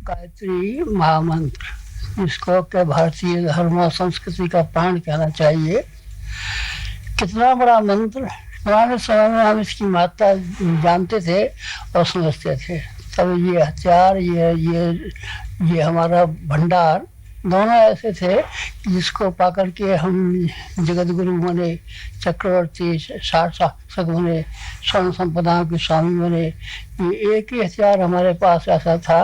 गायत्री महामंत्र, जिसको के भारतीय धर्म और संस्कृति का प्राण कहना चाहिए। कितना बड़ा मंत्र! पुराने समय में हम इसकी महत्ता जानते थे और समझते थे। तब ये हथियार, ये हमारा भंडार दोनों ऐसे थे जिसको पाकर के हम जगत गुरु बने, चक्रवर्ती, शासक बने, स्वर्ण संपदाओं के स्वामी बने। ये एक ही हथियार हमारे पास ऐसा था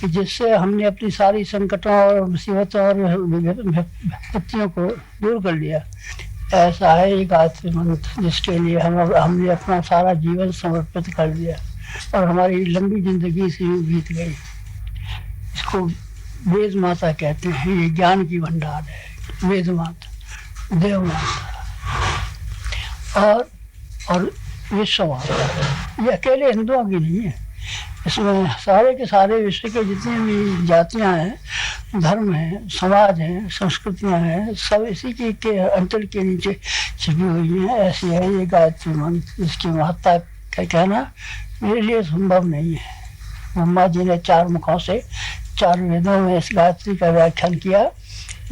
कि जिससे हमने अपनी सारी संकटों और मुसीबतों और विपत्तियों को दूर कर लिया। ऐसा है ये गायत्री मंत्र, जिसके लिए हमने अपना सारा जीवन समर्पित कर दिया और हमारी लंबी जिंदगी से बीत गई। इसको वेद माता कहते हैं। ये ज्ञान की भंडार है, वेद माता, देव माता और विश्व माता। ये अकेले हिंदुओं की नहीं है, इसमें सारे के सारे विश्व के जितनी भी जातियां हैं, धर्म हैं, समाज हैं, संस्कृतियां हैं, सब इसी के अंतर के नीचे छिपी हुई हैं। ऐसी है ये गायत्री मंत्र, जिसकी महत्ता का कहना मेरे लिए संभव नहीं है। ब्रह्मा जी ने 4 मुखों से 4 वेदों में इस गायत्री का व्याख्यान किया,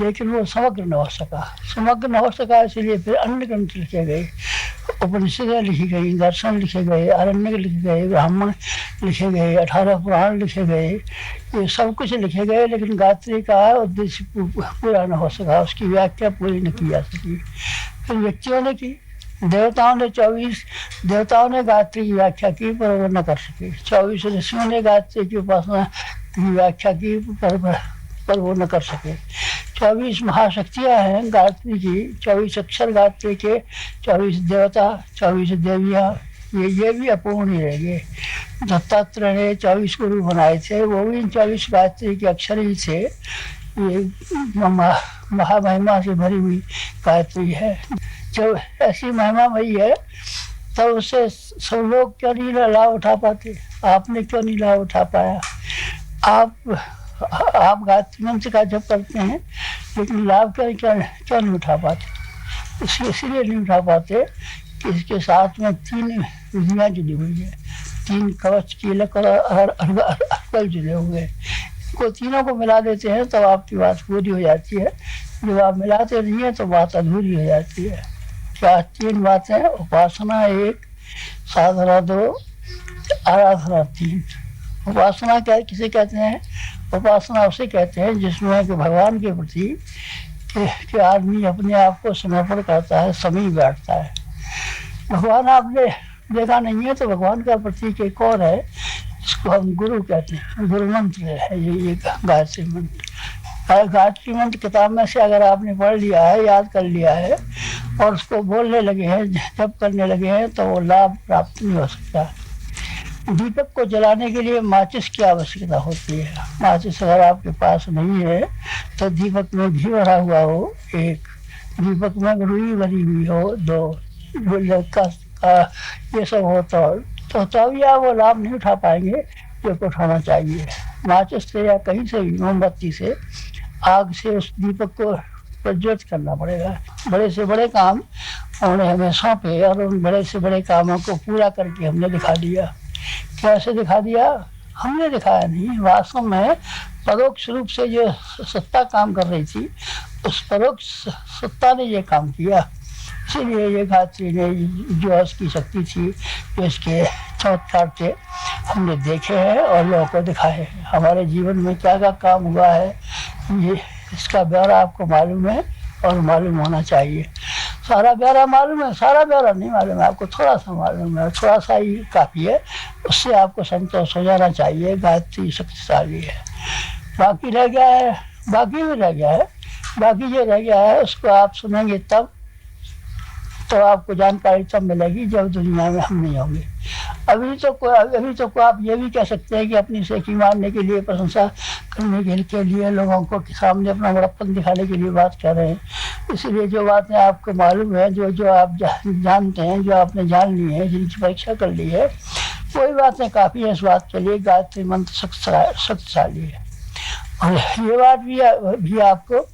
लेकिन वो समग्र न हो सका। इसलिए फिर अन्य ग्रंथ लिखे गए, उपनिषदें लिखी गई, दर्शन लिखे गए, आरण्यक लिखे गए, ब्राह्मण लिखे गए, 18 पुराण लिखे गए। ये सब कुछ लिखे गए, लेकिन गायत्री का उद्देश्य पूरा न हो सका, उसकी व्याख्या पूरी न की जा सकी। फिर व्यक्तियों ने की, देवताओं ने गायत्री की व्याख्या की, पर वो न कर सके। 24 ऋषियों ने गायत्री की उपासना की व्याख्या की, पर वो न कर सके। 24 महाशक्तियां हैं गायत्री की, 24 अक्षर गायत्री के, 24 देवता, 24 देवियां, ये भी अपूर्ण ही रह गए। दत्तात्रेय ने 24 गुरु बनाए थे, वो भी इन 24 गायत्री के अक्षर ही थे। ये महामहिमा से भरी हुई गायत्री है। जब ऐसी महिमा भई है, तब उससे सब लोग क्यों नहीं लाभ उठा पाते? आपने क्यों नहीं लाभ उठा पाया? आप गायत्री मंत्र का जप करते हैं, लेकिन लाभ क्यों नहीं उठा पाते? इसलिए नहीं उठा पाते कि इसके साथ में 3 विधियाँ जुड़ी हुई है, 3 कवच, कीलक और अर्गल जुड़े हुए हैं। इनको तीनों को मिला देते हैं तो आपकी बात पूरी हो जाती है। जब आप मिलाते नहीं है तो बात अधूरी हो जाती है। क्या 3 बातें? उपासना 1, साधना 2, आराधना 3। उपासना क्या किसे कहते हैं? उपासना उसे कहते हैं जिसमें कि भगवान के प्रति कि आदमी अपने आप को समर्पण करता है, समीप बैठता है। भगवान आपने देखा नहीं है तो भगवान का प्रतीक एक और है, इसको हम गुरु कहते हैं। गुरु मंत्र है ये गायत्री मंत्र। गायत्री मंत्र किताब में से अगर आपने पढ़ लिया है, याद कर लिया है और उसको बोलने लगे हैं, जप करने लगे हैं, तो वो लाभ प्राप्त नहीं हो सकता। दीपक को जलाने के लिए माचिस की आवश्यकता होती है। माचिस अगर आपके पास नहीं है तो दीपक में घी भरा हुआ हो 1, दीपक में रुई भरी हुई हो 2, ये सब हो तो तभी आप वो लाभ नहीं उठा पाएंगे जो को उठाना चाहिए। माचिस से या कहीं से भी मोमबत्ती से, आग से उस दीपक को प्रज्वलित करना पड़ेगा। बड़े से बड़े काम उन्होंने हमें सौंपे और उन बड़े से बड़े कामों को पूरा करके हमने दिखा दिया। कैसे दिखा दिया? हमने दिखाया नहीं, वास्तव में परोक्ष रूप से जो सत्ता काम कर रही थी, उस परोक्ष सत्ता ने ये काम किया। इसीलिए ये गायत्री ने जो उसकी शक्ति थी, जो इसके चमत्कार थे, हमने देखे हैं और लोगों को दिखाए हैं। हमारे जीवन में क्या क्या काम हुआ है, ये इसका ब्यौरा आपको मालूम है और मालूम होना चाहिए। सारा ब्यौरा मालूम है? सारा ब्यौरा नहीं मालूम है आपको, थोड़ा सा मालूम है, थोड़ा सा ही काफ़ी है, उससे आपको संतोष हो जाना चाहिए। गायत्री शक्तिशाली है। बाकी रह गया है, बाकी भी रह गया है, बाकी जो रह गया है उसको आप सुनेंगे तब, तो आपको जानकारी तब मिलेगी जब दुनिया में हम नहीं होंगे। अभी तो आप ये भी कह सकते हैं कि अपनी सेकी मारने के लिए, प्रशंसा करने के लिए, लोगों को सामने अपना बड़प्पन दिखाने के लिए बात कर रहे हैं। इसलिए जो बातें आपको मालूम है, जो आप जानते हैं, जो आपने जान ली है, जिनकी परीक्षा कर ली है, वही बातें काफ़ी है इस बात के लिए गायत्री मंत्र शक्तिशाली है। और ये बात भी आपको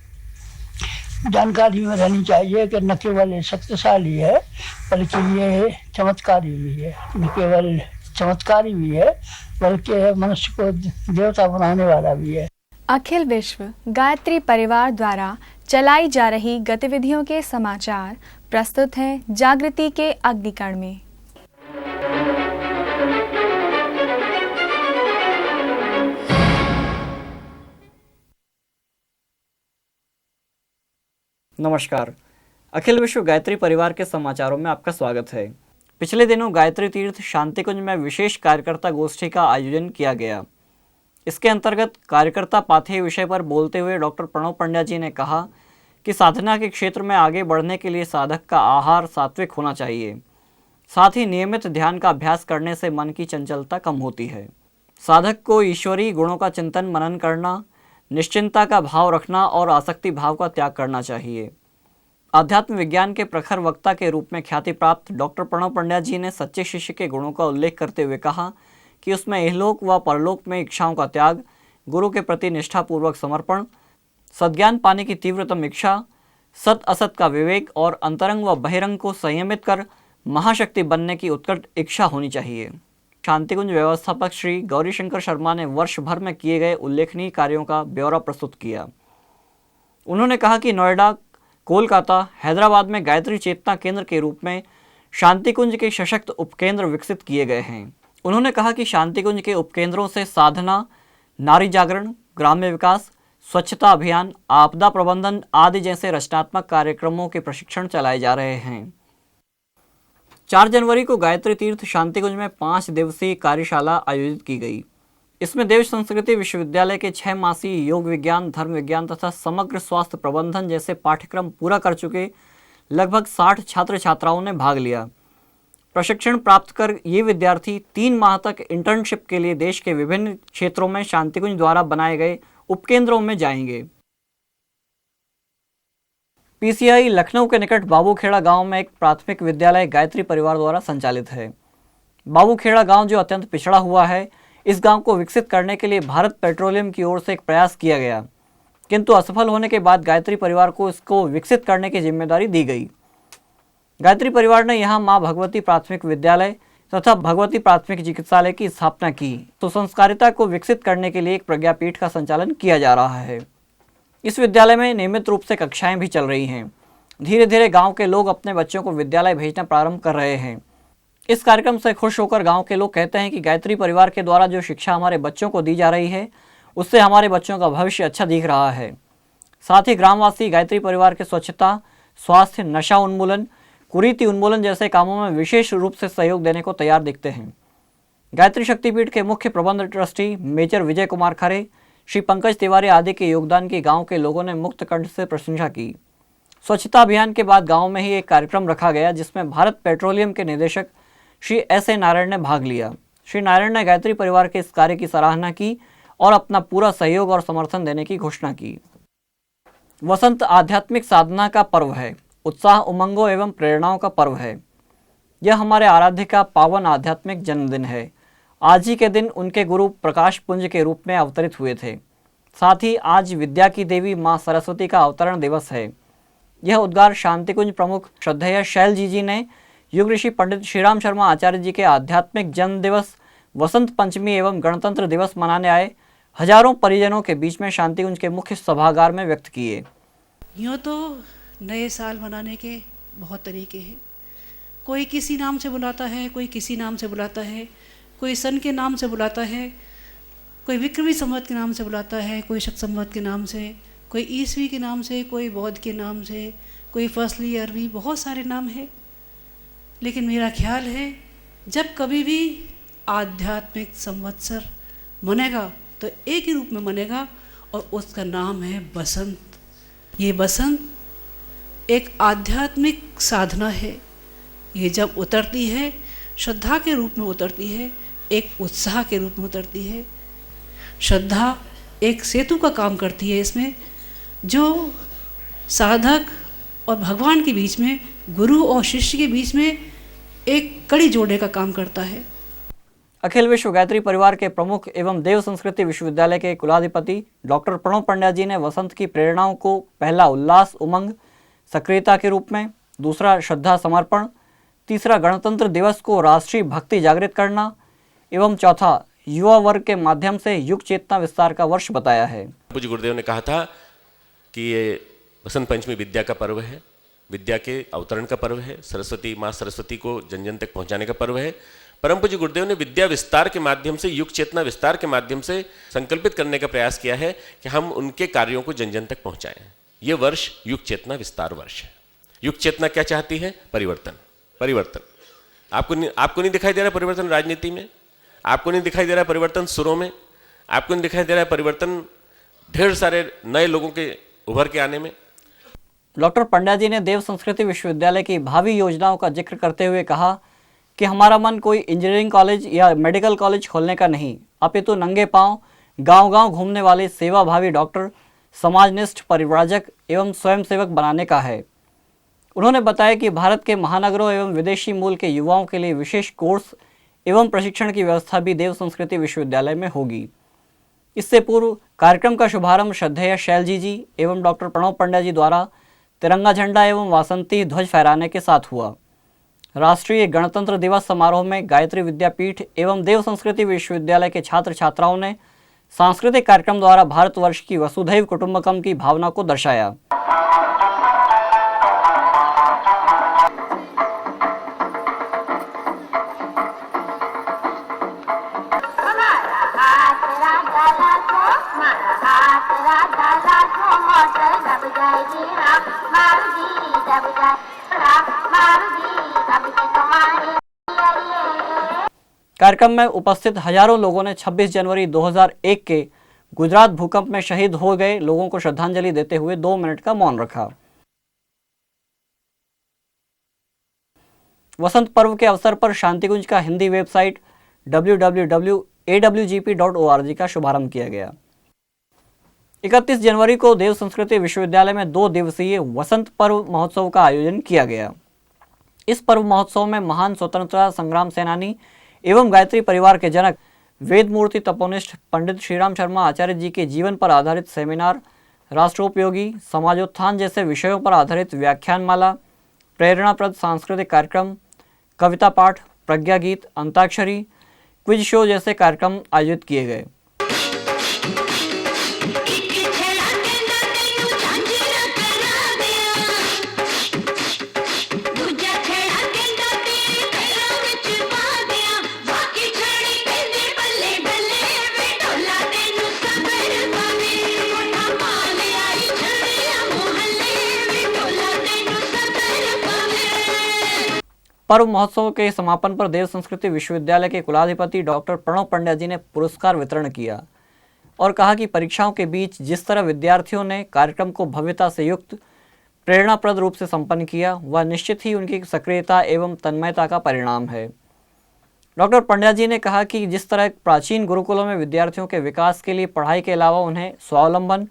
जानकारी में रहनी चाहिए कि न केवल शक्तिशाली है, बल्कि ये चमत्कारी भी है। न केवल चमत्कारी भी है, बल्कि मनुष्य को देवता बनाने वाला भी है। अखिल विश्व गायत्री परिवार द्वारा चलाई जा रही गतिविधियों के समाचार प्रस्तुत हैं जागृति के अग्निकण में। नमस्कार, अखिल विश्व गायत्री परिवार के समाचारों में आपका स्वागत है। पिछले दिनों गायत्री तीर्थ शांतिकुंज में विशेष कार्यकर्ता गोष्ठी का आयोजन किया गया। इसके अंतर्गत कार्यकर्ता पाथेय विषय पर बोलते हुए डॉक्टर प्रणव पंड्या जी ने कहा कि साधना के क्षेत्र में आगे बढ़ने के लिए साधक का आहार सात्विक होना चाहिए। साथ ही नियमित ध्यान का अभ्यास करने से मन की चंचलता कम होती है। साधक को ईश्वरीय गुणों का चिंतन मनन करना, निश्चिंता का भाव रखना और आसक्ति भाव का त्याग करना चाहिए। आध्यात्म विज्ञान के प्रखर वक्ता के रूप में ख्याति प्राप्त डॉक्टर प्रणव पंड्या जी ने सच्चे शिष्य के गुणों का उल्लेख करते हुए कहा कि उसमें इहलोक व परलोक में इच्छाओं का त्याग, गुरु के प्रति निष्ठापूर्वक समर्पण, सद्ज्ञान पाने की तीव्रतम इच्छा, सत असत का विवेक और अंतरंग व बहिरंग को संयमित कर महाशक्ति बनने की उत्कट इच्छा होनी चाहिए। शांतिकुंज व्यवस्थापक श्री गौरीशंकर शर्मा ने वर्ष भर में किए गए उल्लेखनीय कार्यों का ब्यौरा प्रस्तुत किया। उन्होंने कहा कि नोएडा, कोलकाता, हैदराबाद में गायत्री चेतना केंद्र के रूप में शांतिकुंज के सशक्त उपकेंद्र विकसित किए गए हैं। उन्होंने कहा कि शांतिकुंज के उपकेंद्रों से साधना, नारी जागरण, ग्राम्य विकास, स्वच्छता अभियान, आपदा प्रबंधन आदि जैसे रचनात्मक कार्यक्रमों के प्रशिक्षण चलाए जा रहे हैं। 4 जनवरी को गायत्री तीर्थ शांतिकुंज में 5 दिवसीय कार्यशाला आयोजित की गई। इसमें देव संस्कृति विश्वविद्यालय के 6 मासीय योग विज्ञान, धर्म विज्ञान तथा समग्र स्वास्थ्य प्रबंधन जैसे पाठ्यक्रम पूरा कर चुके लगभग 60 छात्र छात्राओं ने भाग लिया। प्रशिक्षण प्राप्त कर ये विद्यार्थी 3 माह तक इंटर्नशिप के लिए देश के विभिन्न क्षेत्रों में शांतिकुंज द्वारा बनाए गए उपकेंद्रों में जाएंगे। पीसीआई लखनऊ के निकट बाबूखेड़ा गांव में एक प्राथमिक विद्यालय गायत्री परिवार द्वारा संचालित है। बाबूखेड़ा गांव जो अत्यंत पिछड़ा हुआ है, इस गांव को विकसित करने के लिए भारत पेट्रोलियम की ओर से एक प्रयास किया गया, किंतु असफल होने के बाद गायत्री परिवार को इसको विकसित करने की जिम्मेदारी दी गई। गायत्री परिवार ने यहाँ मां भगवती प्राथमिक विद्यालय तथा भगवती प्राथमिक चिकित्सालय की स्थापना की। तो संस्कारिता को विकसित करने के लिए एक प्रज्ञापीठ का संचालन किया जा रहा है। इस विद्यालय में नियमित रूप से कक्षाएं भी चल रही हैं। धीरे धीरे गांव के लोग अपने बच्चों को विद्यालय भेजना प्रारंभ कर रहे हैं। इस कार्यक्रम से खुश होकर गांव के लोग कहते हैं कि गायत्री परिवार के द्वारा जो शिक्षा हमारे बच्चों को दी जा रही है, उससे हमारे बच्चों का भविष्य अच्छा दिख रहा है। साथ ही ग्रामवासी गायत्री परिवार के स्वच्छता, स्वास्थ्य, नशा उन्मूलन, कुरीति उन्मूलन जैसे कामों में विशेष रूप से सहयोग देने को तैयार दिखते हैं। गायत्री शक्तिपीठ के मुख्य प्रबंध ट्रस्टी मेजर विजय कुमार खरे, श्री पंकज तिवारी आदि के योगदान की गांव के लोगों ने मुक्त कंठ से प्रशंसा की। स्वच्छता अभियान के बाद गांव में ही एक कार्यक्रम रखा गया, जिसमें भारत पेट्रोलियम के निदेशक श्री S.A. नारायण ने भाग लिया। श्री नारायण ने गायत्री परिवार के इस कार्य की सराहना की और अपना पूरा सहयोग और समर्थन देने की घोषणा की। वसंत आध्यात्मिक साधना का पर्व है, उत्साह, उमंगों एवं प्रेरणाओं का पर्व है। यह हमारे आराध्य का पावन आध्यात्मिक जन्मदिन है। आज ही के दिन उनके गुरु प्रकाश पुंज के रूप में अवतरित हुए थे। साथ ही आज विद्या की देवी मां सरस्वती का अवतरण दिवस है। यह उद्गार शांतिकुंज प्रमुख श्रद्धेय शैल जी ने युग ऋषि पंडित श्रीराम शर्मा आचार्य जी के आध्यात्मिक जन्म दिवस, वसंत पंचमी एवं गणतंत्र दिवस मनाने आए हजारों परिजनों के बीच में शांतिकुंज के मुख्य सभागार में व्यक्त किए। यूँ तो नए साल मनाने के बहुत तरीके हैं। कोई किसी नाम से बुलाता है, कोई किसी नाम से बुलाता है, कोई सन के नाम से बुलाता है, कोई विक्रमी संवत के नाम से बुलाता है, कोई शक संवत के नाम से, कोई ईस्वी के नाम से, कोई बौद्ध के नाम से, कोई फसली, अरबी, बहुत सारे नाम हैं। लेकिन मेरा ख्याल है जब कभी भी आध्यात्मिक संवत्सर मनेगा तो एक ही रूप में मनेगा और उसका नाम है बसंत। ये बसंत एक आध्यात्मिक साधना है। ये जब उतरती है श्रद्धा के रूप में उतरती है, एक उत्साह के रूप में उतरती है। श्रद्धा एक सेतु का काम करती है इसमें, जो साधक और भगवान के बीच में, गुरु और शिष्य के बीच में एक कड़ी जोड़ने का काम करता है। अखिल विश्व गायत्री परिवार के प्रमुख एवं देव संस्कृति विश्वविद्यालय के कुलाधिपति डॉक्टर प्रणव पंड्या जी ने वसंत की प्रेरणाओं को पहला उल्लास, उमंग, सक्रियता के रूप में, दूसरा श्रद्धा समर्पण, तीसरा गणतंत्र दिवस को राष्ट्रीय भक्ति जागृत करना, एवं चौथा युवा वर्ग के माध्यम से युग चेतना विस्तार का वर्ष बताया है। पूज्य गुरुदेव ने कहा था कि ये वसंत पंचमी विद्या का पर्व है, विद्या के अवतरण का पर्व है, सरस्वती माँ सरस्वती को जन जन तक पहुंचाने का पर्व है। परम पूज्य गुरुदेव ने विद्या विस्तार के माध्यम से, युग चेतना विस्तार के माध्यम से संकल्पित करने का प्रयास किया है कि हम उनके कार्यों को जन जन तक पहुंचाएं। ये वर्ष युग चेतना विस्तार वर्ष है। युग चेतना क्या चाहती है? परिवर्तन। परिवर्तन आपको नहीं दिखाई दे रहा परिवर्तन राजनीति में? आपको नहीं दिखाई दे रहा परिवर्तन सुरों में? आपको नहीं दिखाई दे रहा परिवर्तन ढेर सारे नए लोगों के उभर के आने में? डॉक्टर पंड्या जी ने देव संस्कृति विश्वविद्यालय की भावी योजनाओं का जिक्र करते हुए कहा कि हमारा मन कोई इंजीनियरिंग कॉलेज या मेडिकल कॉलेज खोलने का नहीं, अपितु नंगे पांव गांव-गांव घूमने वाले सेवाभावी डॉक्टर, समाजनिष्ठ परिव्राजक एवं स्वयंसेवक बनाने का है। उन्होंने बताया कि भारत के महानगरों एवं विदेशी मूल के युवाओं के लिए विशेष कोर्स एवं प्रशिक्षण की व्यवस्था भी देव संस्कृति विश्वविद्यालय में होगी। इससे पूर्व कार्यक्रम का शुभारंभ श्रद्धेय शैलजी जी एवं डॉक्टर प्रणव पंड्या जी द्वारा तिरंगा झंडा एवं वासंती ध्वज फहराने के साथ हुआ। राष्ट्रीय गणतंत्र दिवस समारोह में गायत्री विद्यापीठ एवं देव संस्कृति विश्वविद्यालय के छात्र छात्राओं ने सांस्कृतिक कार्यक्रम द्वारा भारतवर्ष की वसुधैव कुटुंबकम की भावना को दर्शाया। कार्यक्रम में उपस्थित हजारों लोगों ने 26 जनवरी 2001 के गुजरात भूकंप में शहीद हो गए लोगों को श्रद्धांजलि देते हुए 2 मिनट का मौन रखा। वसंत पर्व के अवसर पर शांतिकुंज का हिंदी वेबसाइट www.awgp.org का शुभारंभ किया गया। 31 जनवरी को देव संस्कृति विश्वविद्यालय में 2 दिवसीय वसंत पर्व महोत्सव का आयोजन किया गया। इस पर्व महोत्सव में महान स्वतंत्रता संग्राम सेनानी एवं गायत्री परिवार के जनक वेद मूर्ति तपोनिष्ठ पंडित श्रीराम शर्मा आचार्य जी के जीवन पर आधारित सेमिनार, राष्ट्रोपयोगी समाजोत्थान जैसे विषयों पर आधारित व्याख्यानमाला, प्रेरणाप्रद सांस्कृतिक कार्यक्रम, कविता पाठ, प्रज्ञा गीत, अंताक्षरी, क्विज शो जैसे कार्यक्रम आयोजित किए गए। पर्व महोत्सव के समापन पर देव संस्कृति विश्वविद्यालय के कुलाधिपति डॉक्टर प्रणव पंड्या जी ने पुरस्कार वितरण किया और कहा कि परीक्षाओं के बीच जिस तरह विद्यार्थियों ने कार्यक्रम को भव्यता से युक्त प्रेरणाप्रद रूप से संपन्न किया, वह निश्चित ही उनकी सक्रियता एवं तन्मयता का परिणाम है। डॉक्टर पंड्या जी ने कहा कि जिस तरह प्राचीन गुरुकुलों में विद्यार्थियों के विकास के लिए पढ़ाई के अलावा उन्हें स्वावलंबन,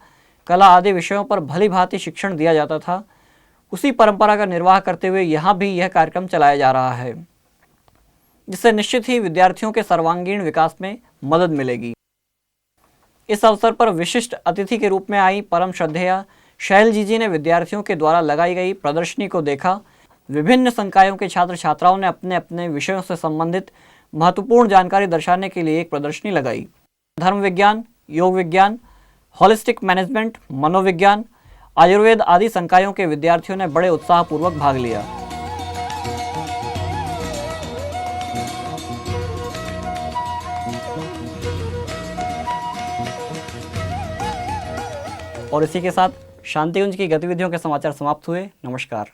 कला आदि विषयों पर भली भांति शिक्षण दिया जाता था, उसी परंपरा का निर्वाह करते हुए यहाँ भी यह कार्यक्रम चलाया जा रहा है, जिससे निश्चित ही विद्यार्थियों के सर्वांगीण विकास में मदद मिलेगी। इस अवसर पर विशिष्ट अतिथि के रूप में आई परम श्रद्धेय शैल जी ने विद्यार्थियों के द्वारा लगाई गई प्रदर्शनी को देखा। विभिन्न संकायों के छात्र छात्राओं ने अपने अपने विषयों से संबंधित महत्वपूर्ण जानकारी दर्शाने के लिए एक प्रदर्शनी लगाई। धर्म विज्ञान, योग विज्ञान, होलिस्टिक मैनेजमेंट, मनोविज्ञान, आयुर्वेद आदि संकायों के विद्यार्थियों ने बड़े उत्साहपूर्वक भाग लिया। और इसी के साथ शांतिकुंज की गतिविधियों के समाचार समाप्त हुए। नमस्कार।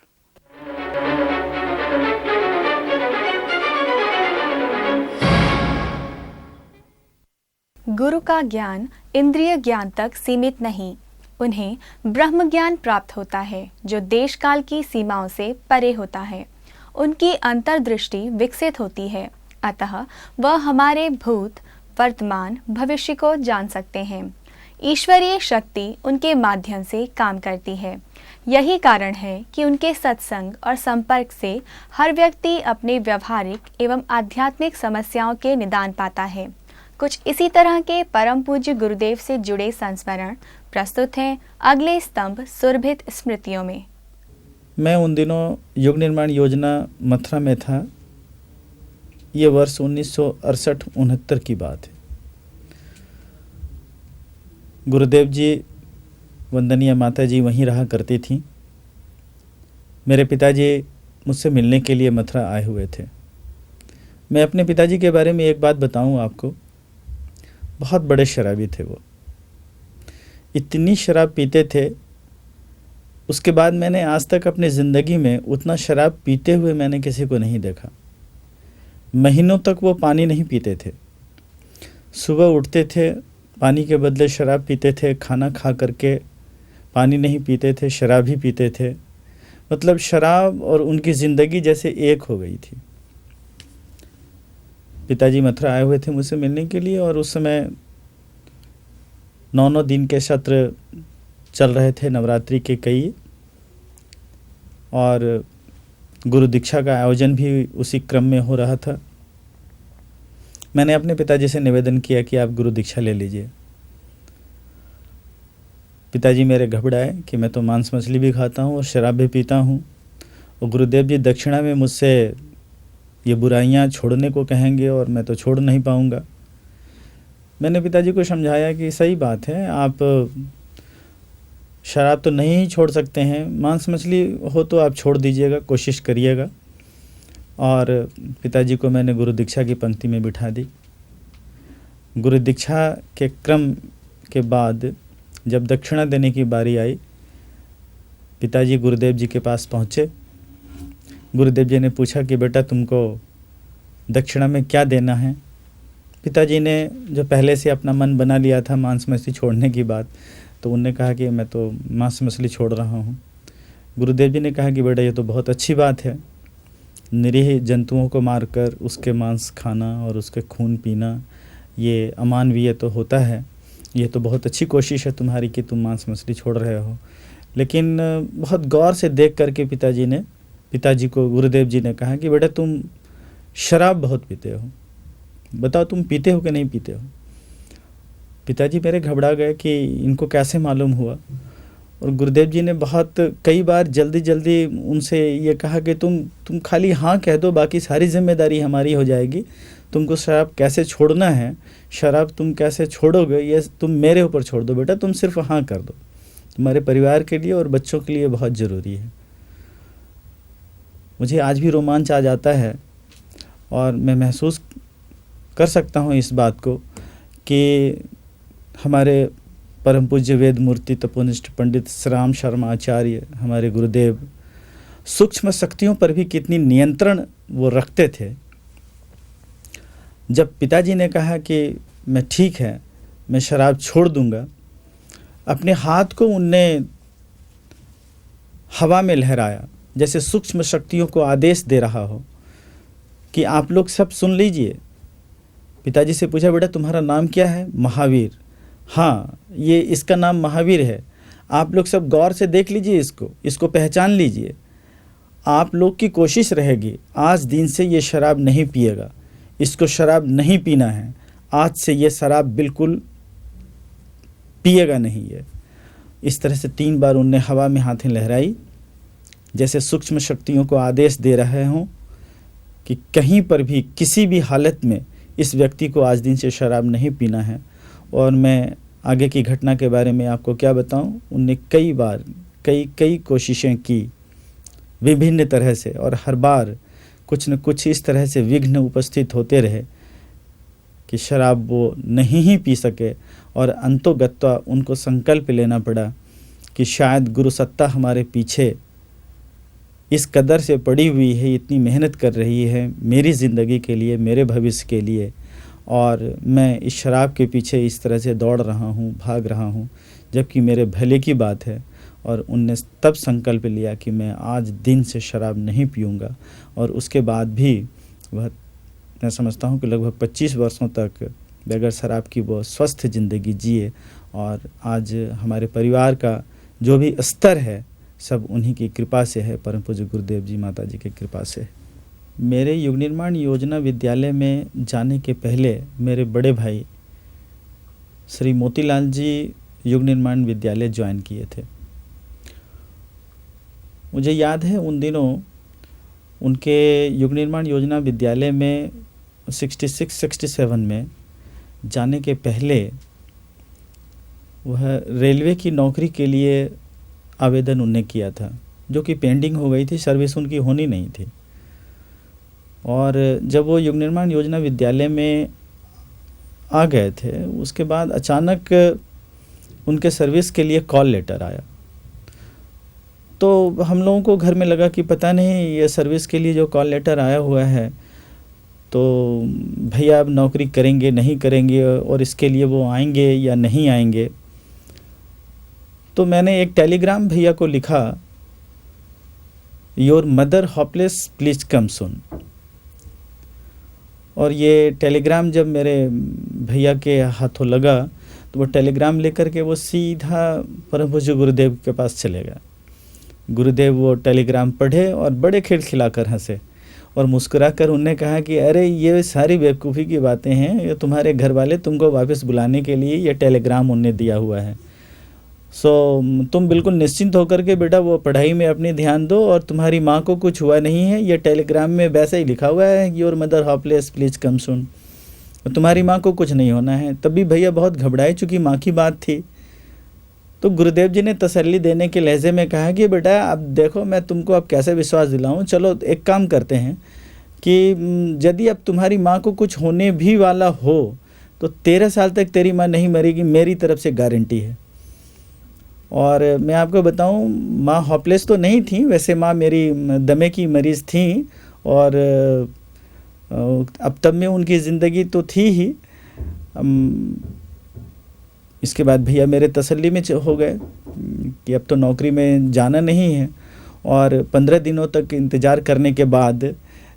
गुरु का ज्ञान इंद्रिय ज्ञान तक सीमित नहीं, उन्हें ब्रह्म ज्ञान प्राप्त होता है जो देश काल की सीमाओं से परे होता है। उनकी अंतर्दृष्टि विकसित होती है, अतः वह हमारे भूत, वर्तमान, भविष्य को जान सकते हैं। ईश्वरीय शक्ति उनके माध्यम से काम करती है। यही कारण है कि उनके सत्संग और संपर्क से हर व्यक्ति अपने व्यवहारिक एवं आध्यात्मिक समस्याओं के निदान पाता है। कुछ इसी तरह के परम पूज्य गुरुदेव से जुड़े संस्मरण प्रस्तुत हैं अगले स्तंभ सुरभित स्मृतियों में। मैं उन दिनों युग निर्माण योजना मथुरा में था। ये वर्ष 1968-69 की बात है। गुरुदेव जी, वंदनीय माता जी वहीं रहा करती थीं। मेरे पिताजी मुझसे मिलने के लिए मथुरा आए हुए थे। मैं अपने पिताजी के बारे में एक बात बताऊं आपको, बहुत बड़े शराबी थे वो। इतनी शराब पीते थे, उसके बाद मैंने आज तक अपनी ज़िंदगी में उतना शराब पीते हुए मैंने किसी को नहीं देखा। महीनों तक वो पानी नहीं पीते थे। सुबह उठते थे, पानी के बदले शराब पीते थे, खाना खा करके पानी नहीं पीते थे, शराब ही पीते थे। मतलब शराब और उनकी ज़िंदगी जैसे एक हो गई थी। पिताजी मथुरा आए हुए थे मुझसे मिलने के लिए, और उस समय 9 दिन के सत्र चल रहे थे, नवरात्रि के कई, और गुरु दीक्षा का आयोजन भी उसी क्रम में हो रहा था। मैंने अपने पिताजी से निवेदन किया कि आप गुरु दीक्षा ले लीजिए। पिताजी मेरे घबराए कि मैं तो मांस मछली भी खाता हूँ और शराब भी पीता हूँ, और गुरुदेव जी दक्षिणा में मुझसे ये बुराइयाँ छोड़ने को कहेंगे और मैं तो छोड़ नहीं पाऊँगा। मैंने पिताजी को समझाया कि सही बात है, आप शराब तो नहीं ही छोड़ सकते हैं, मांस मछली हो तो आप छोड़ दीजिएगा, कोशिश करिएगा। और पिताजी को मैंने गुरु दीक्षा की पंक्ति में बिठा दी। गुरु दीक्षा के क्रम के बाद जब दक्षिणा देने की बारी आई, पिताजी गुरुदेव जी के पास पहुँचे। गुरुदेव जी ने पूछा कि बेटा तुमको दक्षिणा में क्या देना है। पिताजी ने जो पहले से अपना मन बना लिया था मांस मछली छोड़ने की बात, तो उनने कहा कि मैं तो मांस मछली छोड़ रहा हूँ। गुरुदेव जी ने कहा कि बेटा ये तो बहुत अच्छी बात है, निरीह जंतुओं को मारकर उसके मांस खाना और उसके खून पीना ये अमानवीय तो होता है। ये तो बहुत अच्छी कोशिश है तुम्हारी कि तुम मांस मछली छोड़ रहे हो। लेकिन बहुत गौर से देख करके पिताजी को गुरुदेव जी ने कहा कि बेटा तुम शराब बहुत पीते हो, बताओ तुम पीते हो कि नहीं पीते हो। पिताजी मेरे घबरा गए कि इनको कैसे मालूम हुआ, और गुरुदेव जी ने बहुत कई बार जल्दी उनसे ये कहा कि तुम खाली हाँ कह दो, बाकी सारी जिम्मेदारी हमारी हो जाएगी। तुमको शराब कैसे छोड़ना है, शराब तुम कैसे छोड़ोगे, ये तुम मेरे ऊपर छोड़ दो बेटा, तुम सिर्फ हाँ कर दो। तुम्हारे परिवार के लिए और बच्चों के लिए बहुत ज़रूरी है। मुझे आज भी रोमांच आ जाता है और मैं महसूस कर सकता हूँ इस बात को कि हमारे परम पूज्य वेद मूर्ति तपोनिष्ठ पंडित श्राम शर्मा आचार्य, हमारे गुरुदेव, सूक्ष्म शक्तियों पर भी कितनी नियंत्रण वो रखते थे। जब पिताजी ने कहा कि मैं ठीक है, मैं शराब छोड़ दूंगा, अपने हाथ को उनने हवा में लहराया, जैसे सूक्ष्म शक्तियों को आदेश दे रहा हो कि आप लोग सब सुन लीजिए। पिताजी से पूछा बेटा तुम्हारा नाम क्या है? महावीर। हाँ, ये इसका नाम महावीर है। आप लोग सब गौर से देख लीजिए, इसको पहचान लीजिए। आप लोग की कोशिश रहेगी आज दिन से ये शराब नहीं पिएगा, इसको शराब नहीं पीना है, आज से ये शराब बिल्कुल पिएगा नहीं है। इस तरह से 3 बार उनने हवा में हाथें लहराई, जैसे सूक्ष्म शक्तियों को आदेश दे रहे हों कि कहीं पर भी किसी भी हालत में इस व्यक्ति को आज दिन से शराब नहीं पीना है। और मैं आगे की घटना के बारे में आपको क्या बताऊं, उनने कई बार कई कोशिशें की विभिन्न तरह से, और हर बार कुछ न कुछ इस तरह से विघ्न उपस्थित होते रहे कि शराब वो नहीं ही पी सके। और अंतोगत्वा उनको संकल्प लेना पड़ा कि शायद गुरु सत्ता हमारे पीछे इस कदर से पड़ी हुई है, इतनी मेहनत कर रही है मेरी ज़िंदगी के लिए, मेरे भविष्य के लिए, और मैं इस शराब के पीछे इस तरह से दौड़ रहा हूँ, भाग रहा हूँ, जबकि मेरे भले की बात है। और उनने तब संकल्प लिया कि मैं आज दिन से शराब नहीं पीऊँगा। और उसके बाद भी वह, मैं समझता हूँ कि लगभग 25 वर्षों तक बगैर शराब की वो स्वस्थ ज़िंदगी जिए। और आज हमारे परिवार का जो भी स्तर है सब उन्हीं की कृपा से है, परम पूज्य गुरुदेव जी माता जी की कृपा से। मेरे युग निर्माण योजना विद्यालय में जाने के पहले मेरे बड़े भाई श्री मोतीलाल जी युग निर्माण विद्यालय ज्वाइन किए थे। मुझे याद है उन दिनों उनके युग निर्माण योजना विद्यालय में 66-67 में जाने के पहले वह रेलवे की नौकरी के लिए आवेदन उन्होंने किया था, जो कि पेंडिंग हो गई थी, सर्विस उनकी होनी नहीं थी। और जब वो युग निर्माण योजना विद्यालय में आ गए थे, उसके बाद अचानक उनके सर्विस के लिए कॉल लेटर आया। तो हम लोगों को घर में लगा कि पता नहीं ये सर्विस के लिए जो कॉल लेटर आया हुआ है, तो भैया अब नौकरी करेंगे नहीं करेंगे, और इसके लिए वो आएंगे या नहीं आएंगे। तो मैंने एक टेलीग्राम भैया को लिखा, your mother hopeless please come soon. और ये टेलीग्राम जब मेरे भैया के हाथों लगा तो वो टेलीग्राम लेकर के वो सीधा परम पूज्य गुरुदेव के पास चले गया। गुरुदेव वो टेलीग्राम पढ़े और बड़े खिलखिलाकर हंसे और मुस्कुराकर उन्होंने कहा कि अरे ये सारी बेवकूफ़ी की बातें हैं, ये तुम्हारे घर वाले तुमको वापस बुलाने के लिए ये टेलीग्राम उन्होंने दिया हुआ है। सो तुम बिल्कुल निश्चिंत होकर के बेटा वो पढ़ाई में अपनी ध्यान दो, और तुम्हारी माँ को कुछ हुआ नहीं है, ये टेलीग्राम में वैसे ही लिखा हुआ है your mother hopeless please come soon, तुम्हारी माँ को कुछ नहीं होना है। तभी भैया बहुत घबराए, चूँकि माँ की बात थी। तो गुरुदेव जी ने तसल्ली देने के लहजे में कहा कि बेटा अब देखो मैं तुमको अब कैसे विश्वास दिलाऊं, चलो एक काम करते हैं कि यदि अब तुम्हारी माँ को कुछ होने भी वाला हो तो 13 साल तक तेरी माँ नहीं मरेगी, मेरी तरफ से गारंटी है। और मैं आपको बताऊं, माँ होपलेस तो नहीं थी, वैसे माँ मेरी दमे की मरीज़ थी, और अब तब में उनकी ज़िंदगी तो थी ही। इसके बाद भैया मेरे तसल्ली में हो गए कि अब तो नौकरी में जाना नहीं है। और 15 दिनों तक इंतज़ार करने के बाद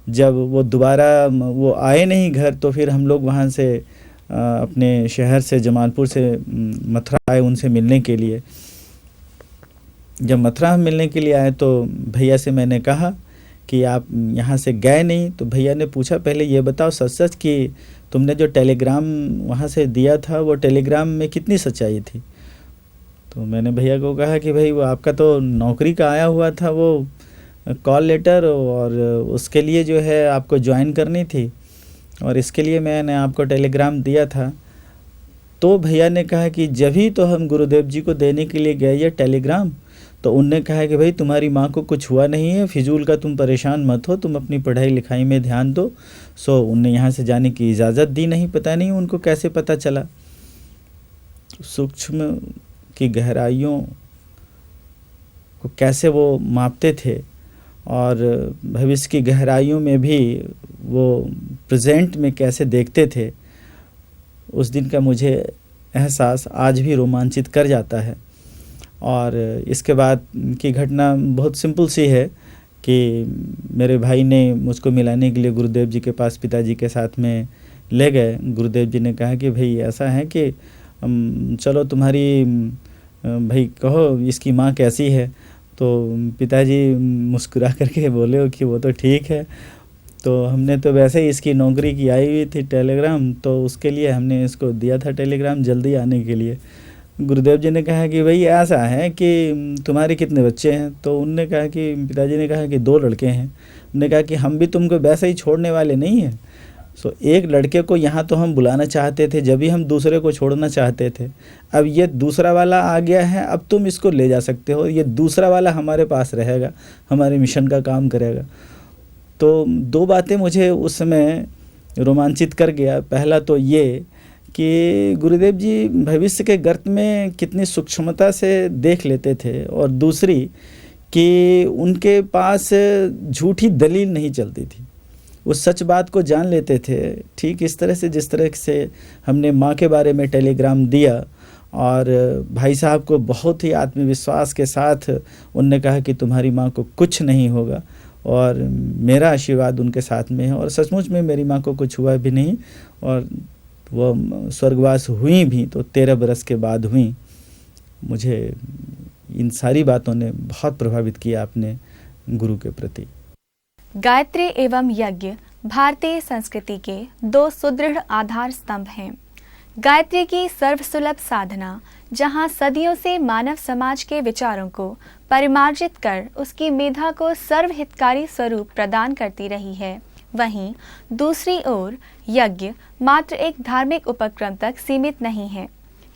जब वो दोबारा वो आए नहीं घर, तो फिर हम लोग वहाँ से अपने शहर से जमालपुर से मथुरा आए उनसे मिलने के लिए। जब मथुरा हम मिलने के लिए आए तो भैया से मैंने कहा कि आप यहाँ से गए नहीं। तो भैया ने पूछा पहले ये बताओ सच सच कि तुमने जो टेलीग्राम वहाँ से दिया था वो टेलीग्राम में कितनी सच्चाई थी। तो मैंने भैया को कहा कि भाई वो आपका तो नौकरी का आया हुआ था वो कॉल लेटर, और उसके लिए जो है आपको ज्वाइन करनी थी, और इसके लिए मैंने आपको टेलीग्राम दिया था। तो भैया ने कहा कि जब ही तो हम गुरुदेव जी को देने के लिए गए ये टेलीग्राम, तो उनने कहा कि भाई तुम्हारी माँ को कुछ हुआ नहीं है, फिजूल का तुम परेशान मत हो, तुम अपनी पढ़ाई लिखाई में ध्यान दो। सो उनने यहाँ से जाने की इजाज़त दी नहीं, पता नहीं उनको कैसे पता चला। सूक्ष्म की गहराइयों को कैसे वो मापते थे, और भविष्य की गहराइयों में भी वो प्रेजेंट में कैसे देखते थे, उस दिन का मुझे एहसास आज भी रोमांचित कर जाता है। और इसके बाद की घटना बहुत सिंपल सी है कि मेरे भाई ने मुझको मिलाने के लिए गुरुदेव जी के पास पिताजी के साथ में ले गए। गुरुदेव जी ने कहा कि भाई ऐसा है कि चलो तुम्हारी भाई कहो इसकी माँ कैसी है। तो पिताजी मुस्कुरा करके बोले कि वो तो ठीक है। तो हमने तो वैसे ही इसकी नौकरी की आई हुई थी टेलीग्राम, तो उसके लिए हमने इसको दिया था टेलीग्राम जल्दी आने के लिए। गुरुदेव जी ने कहा कि भाई ऐसा है कि तुम्हारे कितने बच्चे हैं। तो उनने कहा कि पिताजी ने कहा कि 2 लड़के हैं। उन्होंने कहा कि हम भी तुमको वैसे ही छोड़ने वाले नहीं हैं। सो एक लड़के को यहाँ तो हम बुलाना चाहते थे, जब भी हम दूसरे को छोड़ना चाहते थे। अब ये दूसरा वाला आ गया है, अब तुम इसको ले जा सकते हो, ये दूसरा वाला हमारे पास रहेगा, हमारे मिशन का काम करेगा। तो 2 बातें मुझे उस समय रोमांचित कर गया। पहला तो ये कि गुरुदेव जी भविष्य के गर्त में कितनी सूक्ष्मता से देख लेते थे, और दूसरी कि उनके पास झूठी दलील नहीं चलती थी, वो सच बात को जान लेते थे। ठीक इस तरह से जिस तरह से हमने माँ के बारे में टेलीग्राम दिया, और भाई साहब को बहुत ही आत्मविश्वास के साथ उनने कहा कि तुम्हारी माँ को कुछ नहीं होगा, और मेरा आशीर्वाद उनके साथ में है। और सचमुच में मेरी माँ को कुछ हुआ भी नहीं, और वो स्वर्गवास हुई भी तो 13 बरस के बाद हुई। मुझे इन सारी बातों ने बहुत प्रभावित किया अपने गुरु के प्रति। गायत्री एवं यज्ञ भारतीय संस्कृति के 2 सुदृढ़ आधार स्तंभ हैं। गायत्री की सर्वसुलभ साधना, जहां सदियों से मानव समाज के विचारों को परिमार्जित कर उसकी मेधा को सर्वहितकारी स्वरूप प्रदान करती रही है, वहीं दूसरी ओर यज्ञ मात्र एक धार्मिक उपक्रम तक सीमित नहीं है।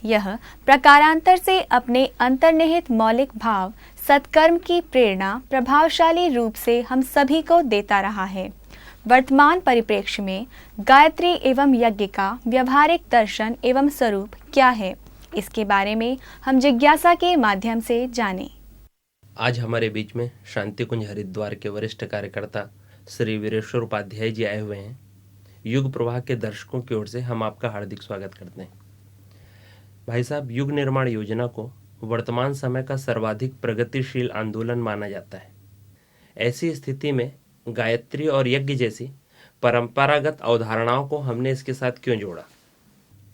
यह प्रकारांतर से अपने अंतर्निहित मौलिक भाव सत्कर्म की प्रेरणा प्रभावशाली रूप से हम सभी को देता रहा है। वर्तमान परिप्रेक्ष्य में गायत्री एवं यज्ञ का व्यवहारिक दर्शन एवं स्वरूप क्या है, इसके बारे में हम जिज्ञासा के माध्यम से जानें। आज हमारे बीच में शांति कुंज हरिद्वार के वरिष्ठ कार्यकर्ता श्री वीरेश्वर उपाध्याय जी आए हुए हैं। युग प्रवाह के दर्शकों की ओर से हम आपका हार्दिक स्वागत करते हैं। भाई साहब, युग निर्माण योजना को वर्तमान समय का सर्वाधिक प्रगतिशील आंदोलन माना जाता है। ऐसी स्थिति में गायत्री और यज्ञ जैसी परंपरागत अवधारणाओं को हमने इसके साथ क्यों जोड़ा?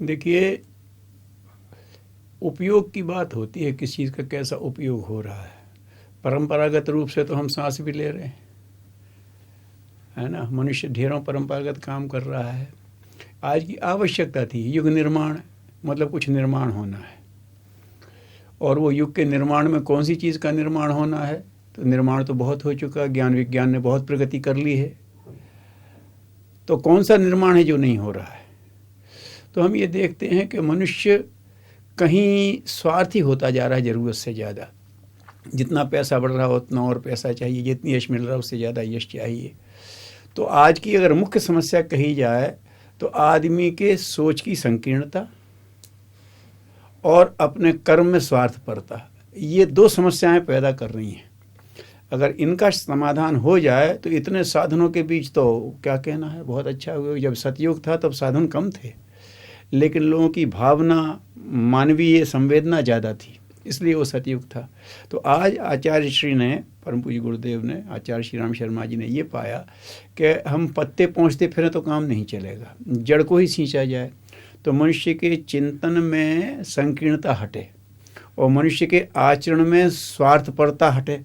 देखिए, उपयोग की बात होती है, किस चीज़ का कैसा उपयोग हो रहा है। परंपरागत रूप से तो हम सांस भी ले रहे हैं, है ना। मनुष्य ढेरों परंपरागत काम कर रहा है। आज की आवश्यकता थी युग निर्माण, मतलब कुछ निर्माण होना है। और वो युग के निर्माण में कौन सी चीज़ का निर्माण होना है? तो निर्माण तो बहुत हो चुका, ज्ञान विज्ञान ने बहुत प्रगति कर ली है। तो कौन सा निर्माण है जो नहीं हो रहा है? तो हम ये देखते हैं कि मनुष्य कहीं स्वार्थी होता जा रहा है ज़रूरत से ज़्यादा। जितना पैसा बढ़ रहा हो उतना और पैसा चाहिए, जितनी यश मिल रहा है उससे ज़्यादा यश चाहिए। तो आज की अगर मुख्य समस्या कही जाए तो आदमी के सोच की संकीर्णता और अपने कर्म में स्वार्थपरता, ये दो समस्याएं पैदा कर रही हैं। अगर इनका समाधान हो जाए तो इतने साधनों के बीच तो क्या कहना है, बहुत अच्छा हुआ। जब सतयुग था तब साधन कम थे, लेकिन लोगों की भावना, मानवीय संवेदना ज़्यादा थी, इसलिए वो सतयुग था। तो आज आचार्य श्री ने, परम पूज्य गुरुदेव ने, आचार्य श्री राम शर्मा जी ने ये पाया कि हम पत्ते पहुँचते फिरें तो काम नहीं चलेगा, जड़ को ही सींचा जाए। तो मनुष्य के चिंतन में संकीर्णता हटे और मनुष्य के आचरण में स्वार्थपरता हटे।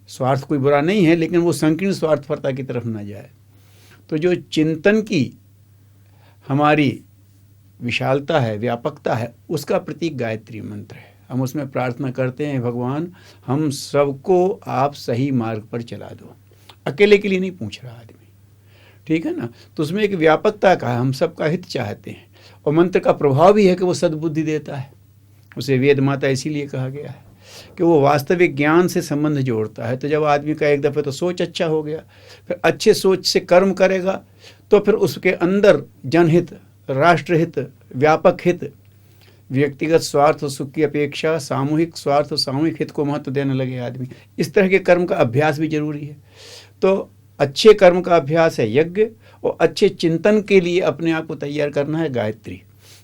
स्वार्थ कोई बुरा नहीं है, लेकिन वो संकीर्ण स्वार्थपरता की तरफ ना जाए। तो जो चिंतन की हमारी विशालता है, व्यापकता है, उसका प्रतीक गायत्री मंत्र है। हम उसमें प्रार्थना करते हैं, भगवान हम सबको आप सही मार्ग पर चला दो। अकेले के लिए नहीं पूछ रहा आदमी, ठीक है ना। तो उसमें एक व्यापकता का है, हम सबका हित चाहते हैं। और मंत्र का प्रभाव भी है कि वो सद्बुद्धि देता है। उसे वेद माता इसीलिए कहा गया है कि वो वास्तविक ज्ञान से संबंध जोड़ता है। तो जब आदमी का एक दफ़े तो सोच अच्छा हो गया, फिर अच्छे सोच से कर्म करेगा, तो फिर उसके अंदर जनहित, राष्ट्रहित, व्यापक हित, व्यक्तिगत स्वार्थ और सुख की अपेक्षा सामूहिक स्वार्थ और सामूहिक हित को महत्व देने लगे आदमी। इस तरह के कर्म का अभ्यास भी जरूरी है। तो अच्छे कर्म का अभ्यास है यज्ञ, और अच्छे चिंतन के लिए अपने आप को तैयार करना है गायत्री।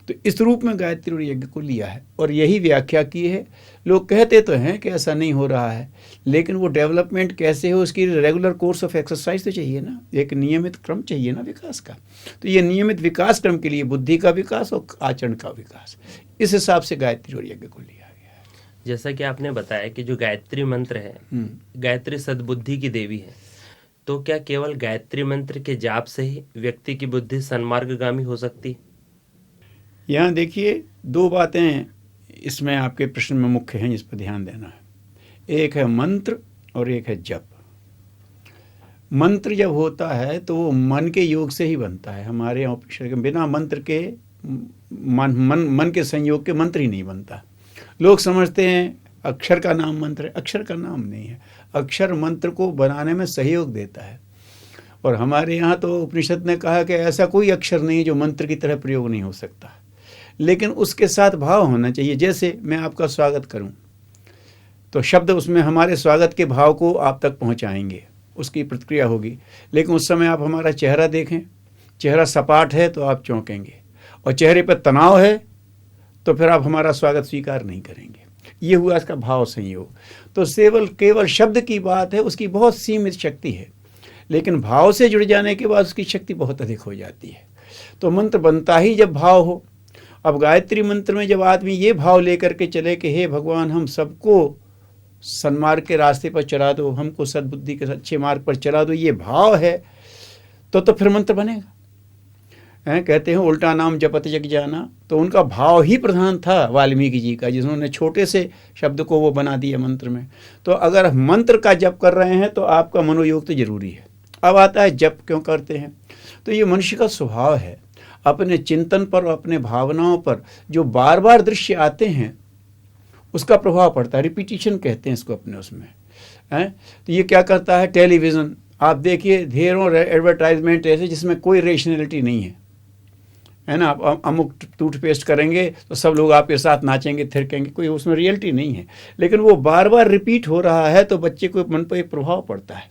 तो इस रूप में गायत्री और यज्ञ को लिया है और यही व्याख्या की है। लोग कहते तो हैं कि ऐसा नहीं हो रहा है, लेकिन वो डेवलपमेंट कैसे हो, उसकी रेगुलर कोर्स ऑफ एक्सरसाइज तो चाहिए ना, एक नियमित क्रम चाहिए ना विकास का। तो ये नियमित विकास क्रम के लिए बुद्धि का विकास और आचरण का विकास, इस हिसाब से गायत्री और यज्ञ को लिया गया है। जैसा कि आपने बताया कि जो गायत्री मंत्र है, गायत्री सद्बुद्धि की देवी है, तो क्या केवल गायत्री मंत्र के जाप से ही व्यक्ति की बुद्धि सन्मार्गगामी हो सकती है? यहाँ देखिए, दो बातें इसमें आपके प्रश्न में मुख्य हैं, जिस पर ध्यान देना है। एक है मंत्र और एक है जप। मंत्र जब होता है तो वो मन के योग से ही बनता है। हमारे यहाँ उपनिषद के बिना मंत्र के मन के संयोग के मंत्र ही नहीं बनता। लोग समझते हैं अक्षर का नाम मंत्र है, अक्षर का नाम नहीं है। अक्षर मंत्र को बनाने में सहयोग देता है। और हमारे यहाँ तो उपनिषद ने कहा कि ऐसा कोई अक्षर नहीं जो मंत्र की तरह प्रयोग नहीं हो सकता, लेकिन उसके साथ भाव होना चाहिए। जैसे मैं आपका स्वागत करूं तो शब्द उसमें हमारे स्वागत के भाव को आप तक पहुंचाएंगे, उसकी प्रतिक्रिया होगी। लेकिन उस समय आप हमारा चेहरा देखें, चेहरा सपाट है तो आप चौंकेंगे, और चेहरे पर तनाव है तो फिर आप हमारा स्वागत स्वीकार नहीं करेंगे। ये हुआ इसका भाव संयोग। तो केवल शब्द की बात है, उसकी बहुत सीमित शक्ति है, लेकिन भाव से जुड़ जाने के बाद उसकी शक्ति बहुत अधिक हो जाती है। तो मंत्र बनता ही जब भाव हो। अब गायत्री मंत्र में जब आदमी ये भाव लेकर के चले कि हे भगवान हम सबको सन्मार्ग के रास्ते पर चला दो, हमको सद्बुद्धि के अच्छे मार्ग पर चला दो, ये भाव है, तो फिर मंत्र बनेगा। कहते हैं उल्टा नाम जपत जग जाना, तो उनका भाव ही प्रधान था वाल्मीकि जी का, जिन्होंने छोटे से शब्द को वो बना दिया मंत्र में। तो अगर मंत्र का जप कर रहे हैं तो आपका मनोयोग तो जरूरी है, अब आता है जप क्यों करते हैं। तो ये मनुष्य का स्वभाव है, अपने चिंतन पर और अपने भावनाओं पर जो बार बार दृश्य आते हैं उसका प्रभाव पड़ता है। रिपीटिशन कहते हैं इसको अपने उसमें हैं। तो ये क्या करता है, टेलीविज़न आप देखिए, ढेरों एडवर्टाइजमेंट ऐसे जिसमें कोई रेशनैलिटी नहीं है ना। आप अमुक टूथपेस्ट करेंगे तो सब लोग आपके साथ नाचेंगे थिरकेंगे, कोई उसमें रियलिटी नहीं है, लेकिन वो बार बार रिपीट हो रहा है तो बच्चे को मन पर एक प्रभाव पड़ता है।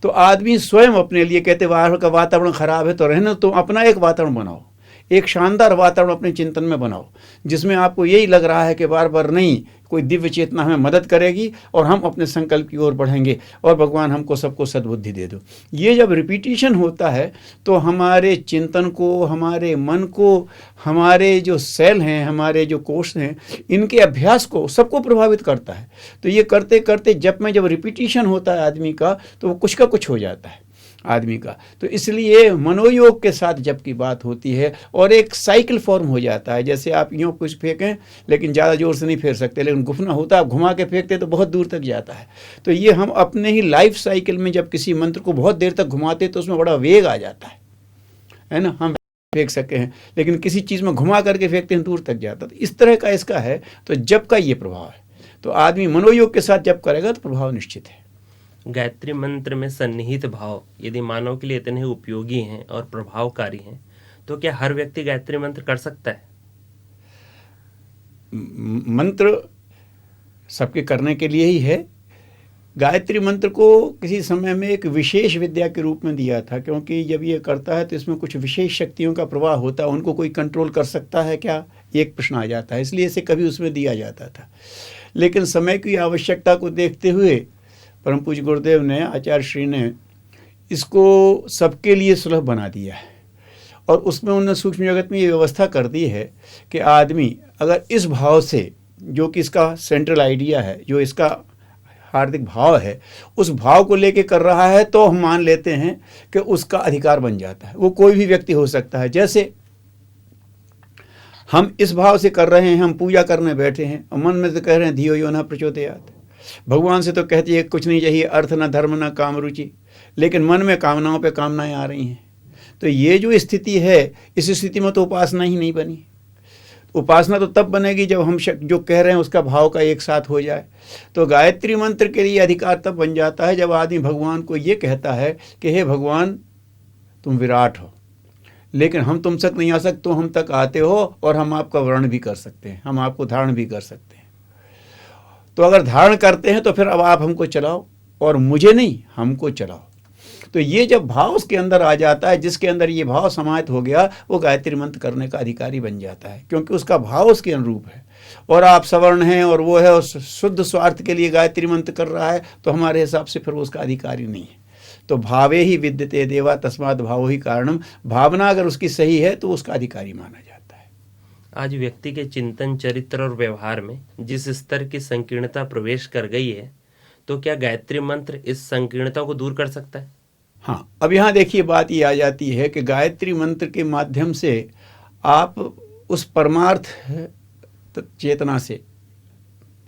तो आदमी स्वयं अपने लिए कहते बाहर का वातावरण खराब है तो रहने, तो अपना एक वातावरण बनाओ, एक शानदार वातावरण अपने चिंतन में बनाओ जिसमें आपको यही लग रहा है कि बार बार नहीं, कोई दिव्य चेतना हमें मदद करेगी और हम अपने संकल्प की ओर बढ़ेंगे और भगवान हमको सबको सद्बुद्धि दे दो। ये जब रिपीटिशन होता है तो हमारे चिंतन को, हमारे मन को, हमारे जो सेल हैं, हमारे जो कोष हैं, इनके अभ्यास को सबको प्रभावित करता है। तो ये करते करते जब रिपीटिशन होता है आदमी का तो वो कुछ का कुछ हो जाता है आदमी का। तो इसलिए मनोयोग के साथ जब की बात होती है और एक साइकिल फॉर्म हो जाता है। जैसे आप यूँ कुछ फेंकें लेकिन ज़्यादा ज़ोर से नहीं फेंक सकते, लेकिन घुसना होता है, आप घुमा के फेंकते तो बहुत दूर तक जाता है। तो ये हम अपने ही लाइफ साइकिल में जब किसी मंत्र को बहुत देर तक घुमाते तो उसमें बड़ा वेग आ जाता है ना। हम फेंक सके हैं लेकिन किसी चीज़ में घुमा करके फेंकते हैं दूर तक जाता है। तो इस तरह का इसका है। तो जप का ये प्रभाव है। तो आदमी मनोयोग के साथ जप करेगा तो प्रभाव निश्चित है। गायत्री मंत्र में सन्निहित भाव यदि मानव के लिए इतने उपयोगी हैं और प्रभावकारी हैं तो क्या हर व्यक्ति गायत्री मंत्र कर सकता है? मंत्र सबके करने के लिए ही है। गायत्री मंत्र को किसी समय में एक विशेष विद्या के रूप में दिया था, क्योंकि जब ये करता है तो इसमें कुछ विशेष शक्तियों का प्रवाह होता है। उनको कोई कंट्रोल कर सकता है क्या, एक प्रश्न आ जाता है, इसलिए इसे कभी उसमें दिया जाता था। लेकिन समय की आवश्यकता को देखते हुए परम पूज्य गुरुदेव ने, आचार्य श्री ने इसको सबके लिए सुलभ बना दिया है और उसमें उन्होंने सूक्ष्म जगत में ये व्यवस्था कर दी है कि आदमी अगर इस भाव से, जो कि इसका सेंट्रल आइडिया है, जो इसका हार्दिक भाव है, उस भाव को लेके कर रहा है तो हम मान लेते हैं कि उसका अधिकार बन जाता है। वो कोई भी व्यक्ति हो सकता है। जैसे हम इस भाव से कर रहे हैं, हम पूजा करने बैठे हैं और मन में तो कह रहे हैं धियो यो न प्रचोदयात्, भगवान से तो कहती है कुछ नहीं चाहिए, अर्थ न धर्म न काम रुचि, लेकिन मन में कामनाओं पे कामनाएं आ रही हैं। तो ये जो स्थिति है, इस स्थिति में तो उपासना ही नहीं बनी। उपासना तो तब बनेगी जब हम जो कह रहे हैं उसका भाव का एक साथ हो जाए। तो गायत्री मंत्र के लिए अधिकार तब बन जाता है जब आदमी भगवान को ये कहता है कि हे भगवान तुम विराट हो, लेकिन हम तुम तक नहीं आ सकते, तो हम तक आते हो और हम आपका वर्णन भी कर सकते हैं, हम आपको धारण भी कर सकते हैं। तो अगर धारण करते हैं तो फिर अब आप हमको चलाओ और मुझे नहीं, हमको चलाओ। तो ये जब भाव उसके अंदर आ जाता है, जिसके अंदर ये भाव समाहित हो गया, वो गायत्री मंत्र करने का अधिकारी बन जाता है, क्योंकि उसका भाव उसके अनुरूप है। और आप सवर्ण हैं और वो है और शुद्ध स्वार्थ के लिए गायत्री मंत्र कर रहा है, तो हमारे हिसाब से फिर वो उसका अधिकारी नहीं है। तो भावे ही विद्यते देवा तस्मात् भावो ही कारणम, भावना अगर उसकी सही है तो उसका अधिकारी माना जाता है। आज व्यक्ति के चिंतन, चरित्र और व्यवहार में जिस स्तर की संकीर्णता प्रवेश कर गई है, तो क्या गायत्री मंत्र इस संकीर्णता को दूर कर सकता है? हाँ, अब यहाँ देखिए बात ये आ जाती है कि गायत्री मंत्र के माध्यम से आप उस परमार्थ चेतना से,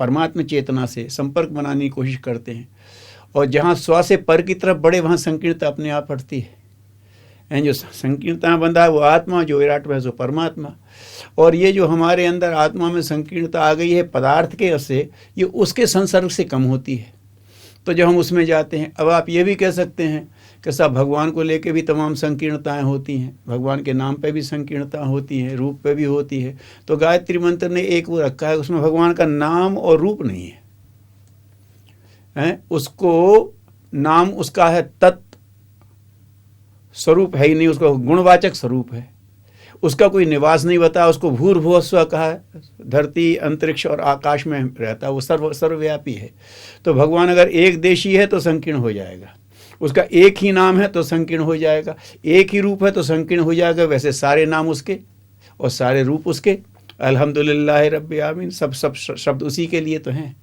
परमात्मा चेतना से संपर्क बनाने की कोशिश करते हैं, और जहाँ स्व से पर की तरफ बढ़े वहाँ संकीर्णता अपने आप हटती है। जो संकीर्णता बंधा है वो आत्मा, जो विराट में है सो परमात्मा। और ये जो हमारे अंदर आत्मा में संकीर्णता आ गई है पदार्थ के से, ये उसके संसर्ग से कम होती है। तो जब हम उसमें जाते हैं, अब आप ये भी कह सकते हैं कि सब भगवान को लेके भी तमाम संकीर्णताएं होती हैं, भगवान के नाम पे भी संकीर्णता होती है, रूप पे भी होती है। तो गायत्री मंत्र ने एक वो रखा है, उसमें भगवान का नाम और रूप नहीं है, उसको नाम उसका है तत् स्वरूप है ही नहीं, उसका गुणवाचक स्वरूप है, उसका कोई निवास नहीं बताया, उसको भूर्भुवः स्वः कहा है, धरती अंतरिक्ष और आकाश में रहता है, वो सर्वव्यापी है। तो भगवान अगर एक देशी है तो संकीर्ण हो जाएगा, उसका एक ही नाम है तो संकीर्ण हो जाएगा, एक ही रूप है तो संकीर्ण हो जाएगा। वैसे सारे नाम उसके और सारे रूप उसके, अल्हम्दुलिल्लाह रब्बिल आमीन, सब शब्द उसी के लिए तो हैं।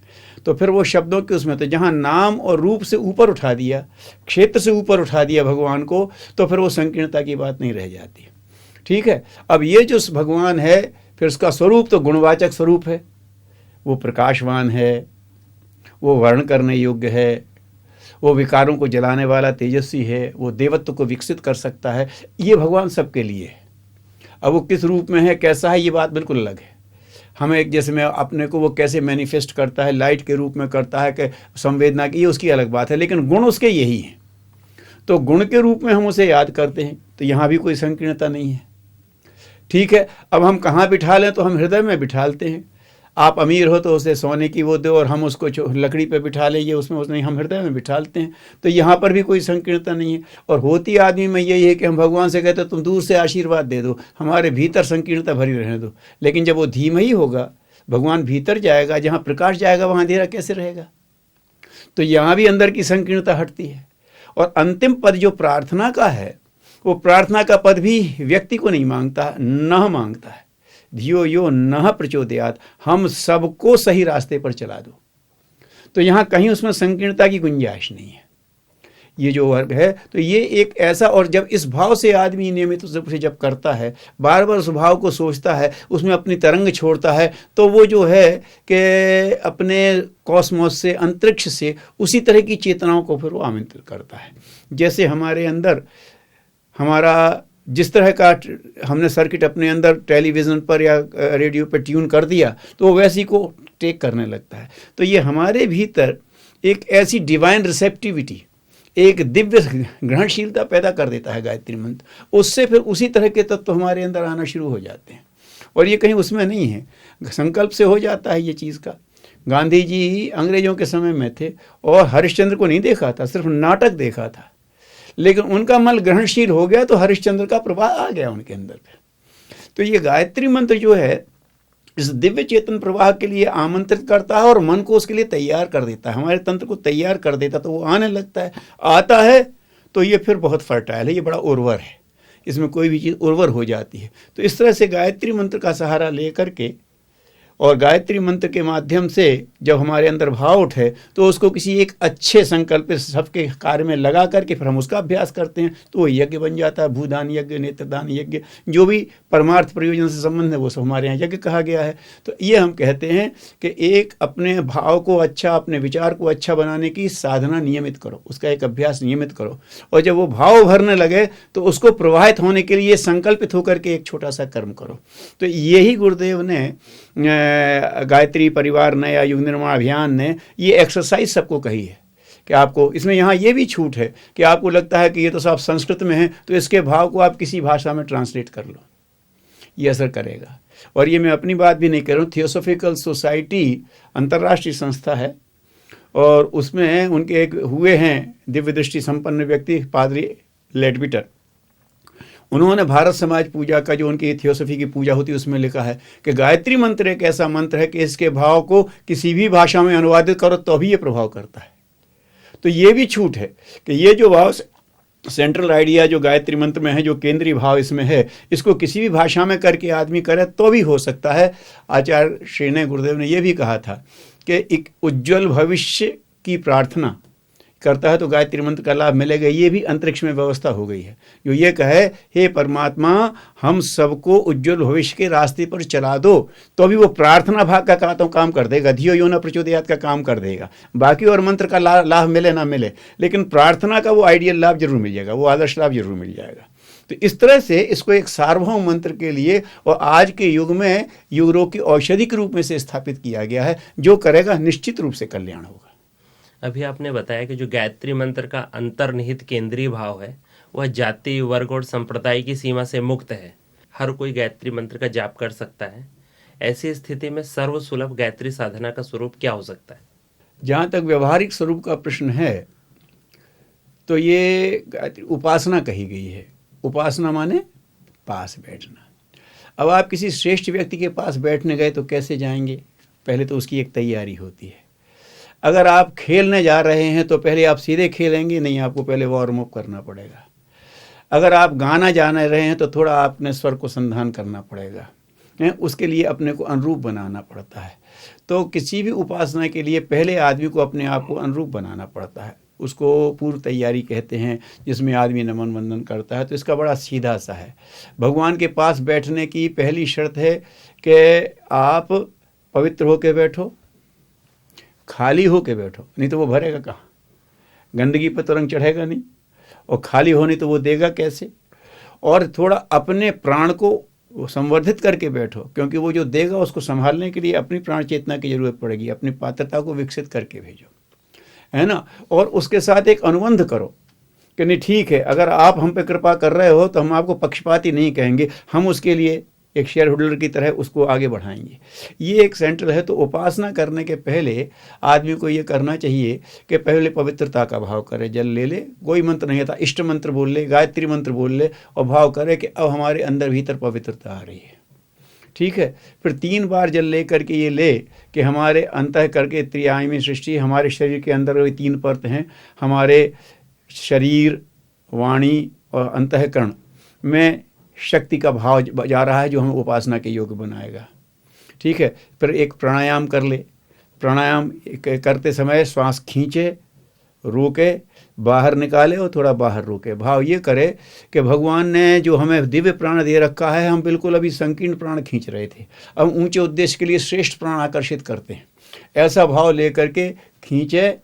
तो फिर वो शब्दों के उसमें तो जहाँ नाम और रूप से ऊपर उठा दिया, क्षेत्र से ऊपर उठा दिया भगवान को, तो फिर वो संकीर्णता की बात नहीं रह जाती। ठीक है। अब ये जो भगवान है, फिर उसका स्वरूप तो गुणवाचक स्वरूप है, वो प्रकाशवान है, वो वर्ण करने योग्य है, वो विकारों को जलाने वाला तेजस्वी है, वो देवत्व को विकसित कर सकता है। ये भगवान सबके लिए है। अब वो किस रूप में है, कैसा है, ये बात बिल्कुल अलग है। हमें एक जैसे में अपने को वो कैसे मैनिफेस्ट करता है, लाइट के रूप में करता है कि संवेदना की, ये उसकी अलग बात है, लेकिन गुण उसके यही हैं। तो गुण के रूप में हम उसे याद करते हैं, तो यहाँ भी कोई संकीर्णता नहीं है। ठीक है, अब हम कहाँ बिठा लें, तो हम हृदय में बिठालते हैं। आप अमीर हो तो उसे सोने की वो दो और हम उसको लकड़ी पे बिठा लेंगे, उसमें नहीं, हम हृदय में बिठालते हैं। तो यहाँ पर भी कोई संकीर्णता नहीं है। और होती आदमी में यही है कि हम भगवान से कहते तुम दूर से आशीर्वाद दे दो, हमारे भीतर संकीर्णता भरी रहने दो। लेकिन जब वो धीमा ही होगा, भगवान भीतर जाएगा, जहाँ प्रकाश जाएगा वहाँ अंधेरा कैसे रहेगा। तो यहाँ भी अंदर की संकीर्णता हटती है। और अंतिम पद जो प्रार्थना का है, वो प्रार्थना का पद भी व्यक्ति को नहीं मांगता, न मांगता है। धियो यो नः प्रचोदयात्, हम सबको सही रास्ते पर चला दो। तो यहाँ कहीं उसमें संकीर्णता की गुंजाइश नहीं है। ये जो वर्ग है, तो ये एक ऐसा, और जब इस भाव से आदमी नियमित रूप से जब करता है, बार बार उस भाव को सोचता है, उसमें अपनी तरंग छोड़ता है, तो वो जो है कि अपने कॉस्मोस से, अंतरिक्ष से उसी तरह की चेतनाओं को फिर वो आमंत्रित करता है। जैसे हमारे अंदर हमारा जिस तरह का हमने सर्किट अपने अंदर टेलीविज़न पर या रेडियो पर ट्यून कर दिया, तो वो वैसी को टेक करने लगता है। तो ये हमारे भीतर एक ऐसी डिवाइन रिसेप्टिविटी, एक दिव्य ग्रहणशीलता पैदा कर देता है गायत्री मंत्र। उससे फिर उसी तरह के तत्व हमारे अंदर आना शुरू हो जाते हैं। और ये कहीं उसमें नहीं है, संकल्प से हो जाता है ये चीज़ का। गांधी जी अंग्रेजों के समय में थे और हरिश्चंद्र को नहीं देखा था, सिर्फ नाटक देखा था, लेकिन उनका मन ग्रहणशील हो गया तो हरिश्चंद्र का प्रभाव आ गया उनके अंदर। तो ये गायत्री मंत्र जो है, इस दिव्य चेतन प्रवाह के लिए आमंत्रित करता है और मन को उसके लिए तैयार कर देता है, हमारे तंत्र को तैयार कर देता है। तो वो आने लगता है, आता है तो ये फिर बहुत फर्टाइल है, ये बड़ा उर्वर है, इसमें कोई भी चीज़ उर्वर हो जाती है। तो इस तरह से गायत्री मंत्र का सहारा लेकर के और गायत्री मंत्र के माध्यम से जब हमारे अंदर भाव उठे, तो उसको किसी एक अच्छे संकल्प सबके कार्य में लगा करके फिर हम उसका अभ्यास करते हैं, तो वो यज्ञ बन जाता है। भूदान यज्ञ, नेत्रदान यज्ञ, जो भी परमार्थ प्रयोजन से संबंध है वो सब हमारे यहाँ यज्ञ कहा गया है। तो ये हम कहते हैं कि एक अपने भाव को अच्छा, अपने विचार को अच्छा बनाने की साधना नियमित करो, उसका एक अभ्यास नियमित करो। और जब वो भाव भरने लगे तो उसको प्रवाहित होने के लिए संकल्पित होकर के एक छोटा सा कर्म करो। तो यही गुरुदेव ने गायत्री परिवार ने या युग निर्माण अभियान ने ये एक्सरसाइज सबको कही है कि आपको इसमें यहाँ ये भी छूट है कि आपको लगता है कि ये तो सब संस्कृत में है, तो इसके भाव को आप किसी भाषा में ट्रांसलेट कर लो, ये असर करेगा। और ये मैं अपनी बात भी नहीं कर रहा हूँ, थियोसॉफिकल सोसाइटी अंतर्राष्ट्रीय संस्था है और उसमें उनके एक हुए हैं दिव्य दृष्टि संपन्न व्यक्ति पादरी लेडबिटर। उन्होंने भारत समाज पूजा का जो उनकी थियोसॉफी की पूजा होती है उसमें लिखा है कि गायत्री मंत्र एक ऐसा मंत्र है कि इसके भाव को किसी भी भाषा में अनुवादित करो तो भी ये प्रभाव करता है। तो ये भी छूट है कि ये जो भाव सेंट्रल आइडिया जो गायत्री मंत्र में है, जो केंद्रीय भाव इसमें है, इसको किसी भी भाषा में करके आदमी करे तो भी हो सकता है। आचार्य श्री ने, गुरुदेव ने यह भी कहा था कि एक उज्ज्वल भविष्य की प्रार्थना करता है तो गायत्री मंत्र का लाभ मिलेगा। ये भी अंतरिक्ष में व्यवस्था हो गई है जो ये कहे, हे परमात्मा हम सबको उज्ज्वल भविष्य के रास्ते पर चला दो, तो भी वो प्रार्थना भाग का काम कर देगा, धियो यो न प्रचोदयात् का काम कर देगा। बाकी और मंत्र का लाभ मिले ना मिले, लेकिन प्रार्थना का वो आइडियल लाभ जरूर मिल जाएगा, वो आदर्श लाभ जरूर मिल जाएगा। तो इस तरह से इसको एक सार्वभौम मंत्र के लिए और आज के युग में युग रोग की औषधि के रूप में से स्थापित किया गया है, जो करेगा निश्चित रूप से कल्याण होगा। अभी आपने बताया कि जो गायत्री मंत्र का अंतर्निहित केंद्रीय भाव है वह जाति, वर्ग और संप्रदाय की सीमा से मुक्त है। हर कोई गायत्री मंत्र का जाप कर सकता है। ऐसी स्थिति में सर्वसुलभ गायत्री साधना का स्वरूप क्या हो सकता है? जहाँ तक व्यवहारिक स्वरूप का प्रश्न है तो ये उपासना कही गई है। उपासना माने पास बैठना। अब आप किसी श्रेष्ठ व्यक्ति के पास बैठने गए तो कैसे जाएंगे? पहले तो उसकी एक तैयारी होती है। अगर आप खेलने जा रहे हैं तो पहले आप सीधे खेलेंगे नहीं, आपको पहले वार्म अप करना पड़ेगा। अगर आप गाना जाने रहे हैं तो थोड़ा आपने स्वर को संधान करना पड़ेगा, उसके लिए अपने को अनुरूप बनाना पड़ता है। तो किसी भी उपासना के लिए पहले आदमी को अपने आप को अनुरूप बनाना पड़ता है, उसको पूर्व तैयारी कहते हैं, जिसमें आदमी नमन वंदन करता है। तो इसका बड़ा सीधा सा है। भगवान के पास बैठने की पहली शर्त है कि आप पवित्र होकर बैठो, खाली होकर बैठो, नहीं तो वो भरेगा कहाँ। गंदगी पर तो रंग चढ़ेगा नहीं, और खाली होने तो वो देगा कैसे। और थोड़ा अपने प्राण को संवर्धित करके बैठो, क्योंकि वो जो देगा उसको संभालने के लिए अपनी प्राण चेतना की जरूरत पड़ेगी, अपनी पात्रता को विकसित करके भेजो, है ना। और उसके साथ एक अनुबंध करो कि नहीं ठीक है, अगर आप हम पे कृपा कर रहे हो तो हम आपको पक्षपाती नहीं कहेंगे, हम उसके लिए एक शेयर होल्डर की तरह उसको आगे बढ़ाएंगे। ये एक सेंट्रल है। तो उपासना करने के पहले आदमी को ये करना चाहिए कि पहले पवित्रता का भाव करे, जल ले ले, कोई मंत्र नहीं आता, इष्ट मंत्र बोल ले, गायत्री मंत्र बोल ले, और भाव करे कि अब हमारे अंदर भीतर पवित्रता आ रही है। ठीक है, फिर 3 बार जल ले करके ये ले कि हमारे अंतः करके त्रिआयामी सृष्टि, हमारे शरीर के अंदर वही 3 परत हैं, हमारे शरीर, वाणी और अंतःकरण में शक्ति का भाव जा रहा है जो हमें उपासना के योग्य बनाएगा। ठीक है, फिर एक प्राणायाम कर ले। प्राणायाम करते समय श्वास खींचे, रोके, बाहर निकाले और थोड़ा बाहर रोके। भाव ये करे कि भगवान ने जो हमें दिव्य प्राण दे रखा है, हम बिल्कुल अभी संकीर्ण प्राण खींच रहे थे, अब ऊंचे उद्देश्य के लिए श्रेष्ठ प्राण आकर्षित करते हैं। ऐसा भाव लेकर के खींचे,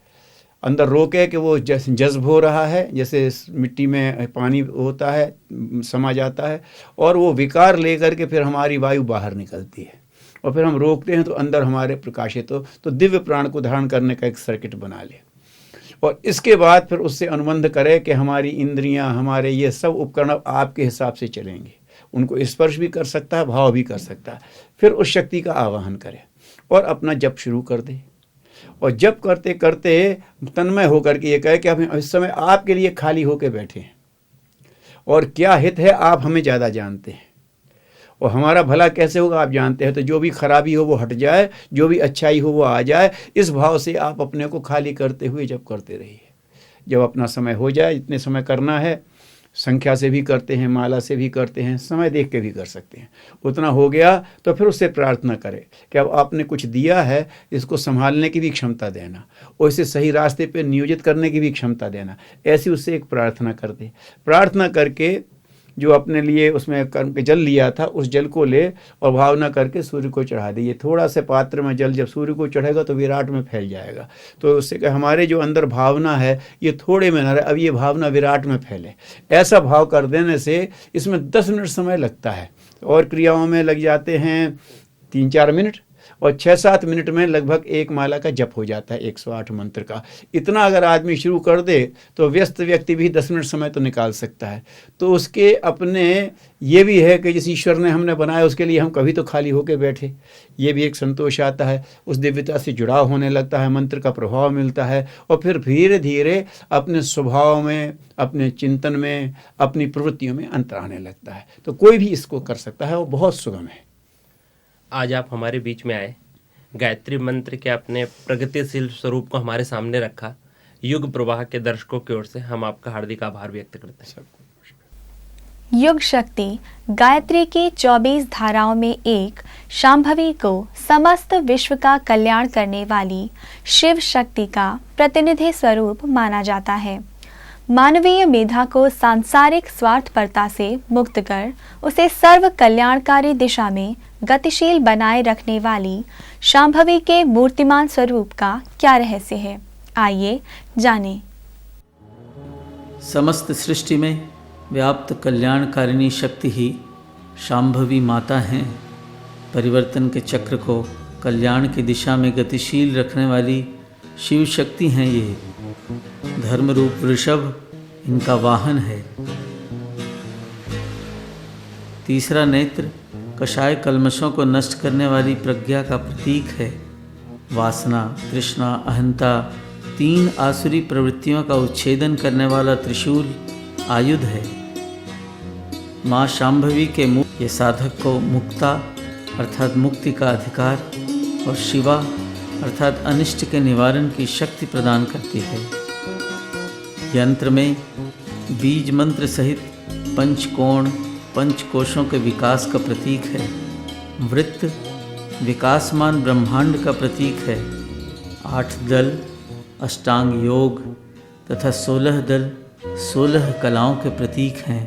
अंदर रोके कि वो जज्ब हो रहा है, जैसे मिट्टी में पानी होता है, समा जाता है, और वो विकार लेकर के फिर हमारी वायु बाहर निकलती है, और फिर हम रोकते हैं तो अंदर हमारे प्रकाशित हो, तो दिव्य प्राण को धारण करने का एक सर्किट बना ले। और इसके बाद फिर उससे अनुबंध करे कि हमारी इंद्रियां, हमारे ये सब उपकरण आपके हिसाब से चलेंगे, उनको स्पर्श भी कर सकता है, भाव भी कर सकता है। फिर उस शक्ति का आवाहन करे और अपना जप शुरू कर दे, और जप करते करते तन्मय होकर के ये कहे कि हम इस समय आपके लिए खाली होकर बैठे हैं, और क्या हित है आप हमें ज़्यादा जानते हैं, और हमारा भला कैसे होगा आप जानते हैं। तो जो भी खराबी हो वो हट जाए, जो भी अच्छाई हो वो आ जाए। इस भाव से आप अपने को खाली करते हुए जब करते रहिए। जब अपना समय हो जाए, इतने समय करना है, संख्या से भी करते हैं, माला से भी करते हैं, समय देख के भी कर सकते हैं, उतना हो गया तो फिर उससे प्रार्थना करें कि अब आपने कुछ दिया है, इसको संभालने की भी क्षमता देना, और इसे सही रास्ते पे नियोजित करने की भी क्षमता देना। ऐसी उससे एक प्रार्थना कर दे। प्रार्थना करके जो अपने लिए उसमें कर्म के जल लिया था, उस जल को ले और भावना करके सूर्य को चढ़ा दे। ये थोड़ा सा पात्र में जल जब सूर्य को चढ़ेगा तो विराट में फैल जाएगा। तो उससे कि हमारे जो अंदर भावना है ये थोड़े में न रहे, अब ये भावना विराट में फैले। ऐसा भाव कर देने से इसमें 10 मिनट समय लगता है, और क्रियाओं में लग जाते हैं 3-4 मिनट, और 6-7 मिनट में लगभग एक माला का जप हो जाता है 108 मंत्र का। इतना अगर आदमी शुरू कर दे तो व्यस्त व्यक्ति भी 10 मिनट समय तो निकाल सकता है। तो उसके अपने ये भी है कि जिस ईश्वर ने हमने बनाया उसके लिए हम कभी तो खाली होकर बैठे, ये भी एक संतोष आता है, उस दिव्यता से जुड़ाव होने लगता है, मंत्र का प्रभाव मिलता है, और फिर धीरे धीरे अपने स्वभाव में, अपने चिंतन में, अपनी प्रवृत्तियों में अंतर आने लगता है। तो कोई भी इसको कर सकता है, वो बहुत सुगम है। आज आप हमारे बीच में आए, गायत्री मंत्र के अपने प्रगतिशील स्वरूप को हमारे सामने रखा। युग प्रवाह के दर्शकों की ओर से हम आपका हार्दिक आभार व्यक्त करते हैं। युग शक्ति गायत्री की 24 धाराओं में एक शांभवी को समस्त विश्व का कल्याण करने वाली शिव शक्ति का प्रतिनिधि स्वरूप माना जाता है। मानवीय मेधा को सांसारिक स्वार्थपरता से मुक्त कर उसे सर्व कल्याणकारी दिशा में गतिशील बनाए रखने वाली शांभवी के मूर्तिमान स्वरूप का क्या रहस्य है, आइए जानें। समस्त सृष्टि में व्याप्त कल्याणकारिणी शक्ति ही शांभवी माता हैं। परिवर्तन के चक्र को कल्याण की दिशा में गतिशील रखने वाली शिव शक्ति हैं ये। धर्म रूप वृषभ इनका वाहन है। तीसरा नेत्र कषाय कल्मशों को नष्ट करने वाली प्रज्ञा का प्रतीक है। वासना, तृष्णा, अहंता, 3 आसुरी प्रवृत्तियों का उच्छेदन करने वाला त्रिशूल आयुध है। माँ शांभवी के मुख ये साधक को मुक्ता अर्थात मुक्ति का अधिकार और शिवा अर्थात अनिष्ट के निवारण की शक्ति प्रदान करती है। यंत्र में बीज मंत्र सहित पंचकोण पंचकोशों के विकास का प्रतीक है। वृत्त विकासमान ब्रह्मांड का प्रतीक है। 8 दल अष्टांग योग तथा 16 दल 16 कलाओं के प्रतीक हैं।